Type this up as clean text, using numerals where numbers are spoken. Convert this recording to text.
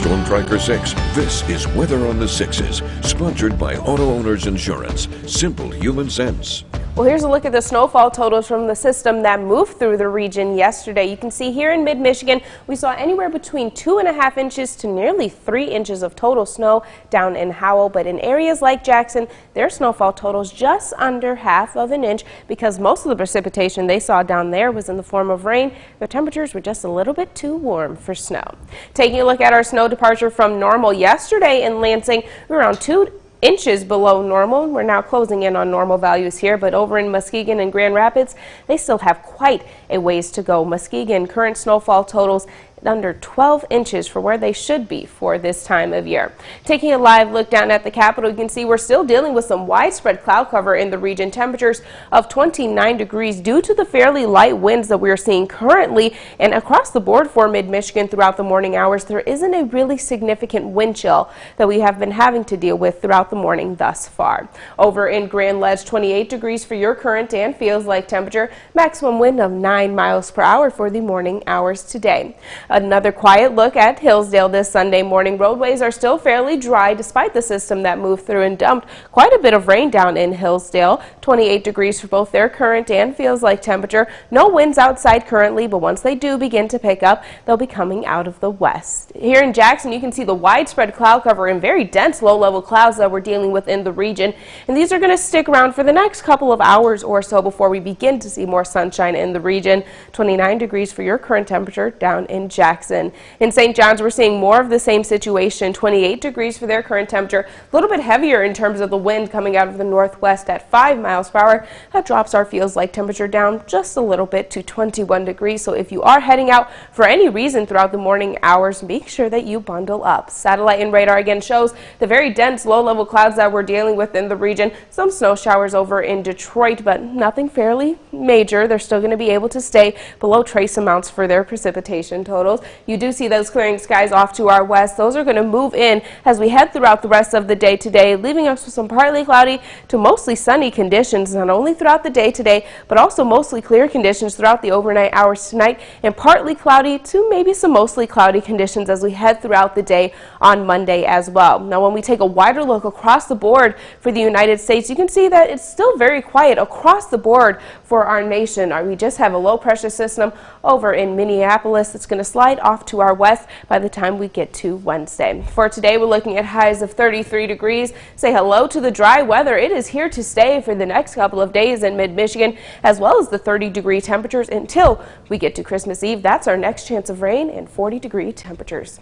Storm Tracker 6. This is Weather on the 6s, sponsored by Auto Owners Insurance. Simple human sense. Well, here's a look at the snowfall totals from the system that moved through the region yesterday. You can see here in mid-Michigan, we saw anywhere between 2.5 inches to nearly 3 inches of total snow down in Howell. But in areas like Jackson, their snowfall totals just under ½ of an inch because most of the precipitation they saw down there was in the form of rain. The temperatures were just a little bit too warm for snow. Taking a look at our snow departure from normal yesterday in Lansing, we were around 2 inches below normal. We're now closing in on normal values here, but over in Muskegon and Grand Rapids, they still have quite a ways to go. Muskegon current snowfall totals under 12 inches for where they should be for this time of year. Taking a live look down at the Capitol, you can see we're still dealing with some widespread cloud cover in the region. Temperatures of 29 degrees due to the fairly light winds that we're seeing currently, and across the board for mid-Michigan throughout the morning hours, there isn't a really significant wind chill that we have been having to deal with throughout the morning thus far. Over in Grand Ledge, 28 degrees for your current and feels like temperature, maximum wind of 9 miles per hour for the morning hours today. Another quiet look at Hillsdale this Sunday morning. Roadways are still fairly dry despite the system that moved through and dumped quite a bit of rain down in Hillsdale. 28 degrees for both their current and feels like temperature. No winds outside currently, but once they do begin to pick up, they'll be coming out of the west. Here in Jackson, you can see the widespread cloud cover and very dense low-level clouds that we're dealing with in the region. And these are going to stick around for the next couple of hours or so before we begin to see more sunshine in the region. 29 degrees for your current temperature down in Jackson. In St. John's, we're seeing more of the same situation. 28 degrees for their current temperature. A little bit heavier in terms of the wind coming out of the northwest at 5 miles per hour. That drops our feels like temperature down just a little bit to 21 degrees. So if you are heading out for any reason throughout the morning hours, make sure that you bundle up. Satellite and radar again shows the very dense low-level clouds that we're dealing with in the region. Some snow showers over in Detroit, but nothing fairly major. They're still going to be able to stay below trace amounts for their precipitation totals. You do see those clearing skies off to our west. Those are going to move in as we head throughout the rest of the day today, leaving us with some partly cloudy to mostly sunny conditions, not only throughout the day today, but also mostly clear conditions throughout the overnight hours tonight, and partly cloudy to maybe some mostly cloudy conditions as we head throughout the day on Monday as well. Now, when we take a wider look across the board for the United States, you can see that it's still very quiet across the board for our nation. We just have a low pressure system over in Minneapolis that's going to slide off to our west by the time we get to Wednesday. For today, we're looking at highs of 33 degrees. Say hello to the dry weather. It is here to stay for the next couple of days in mid-Michigan, as well as the 30-degree temperatures until we get to Christmas Eve. That's our next chance of rain and 40-degree temperatures.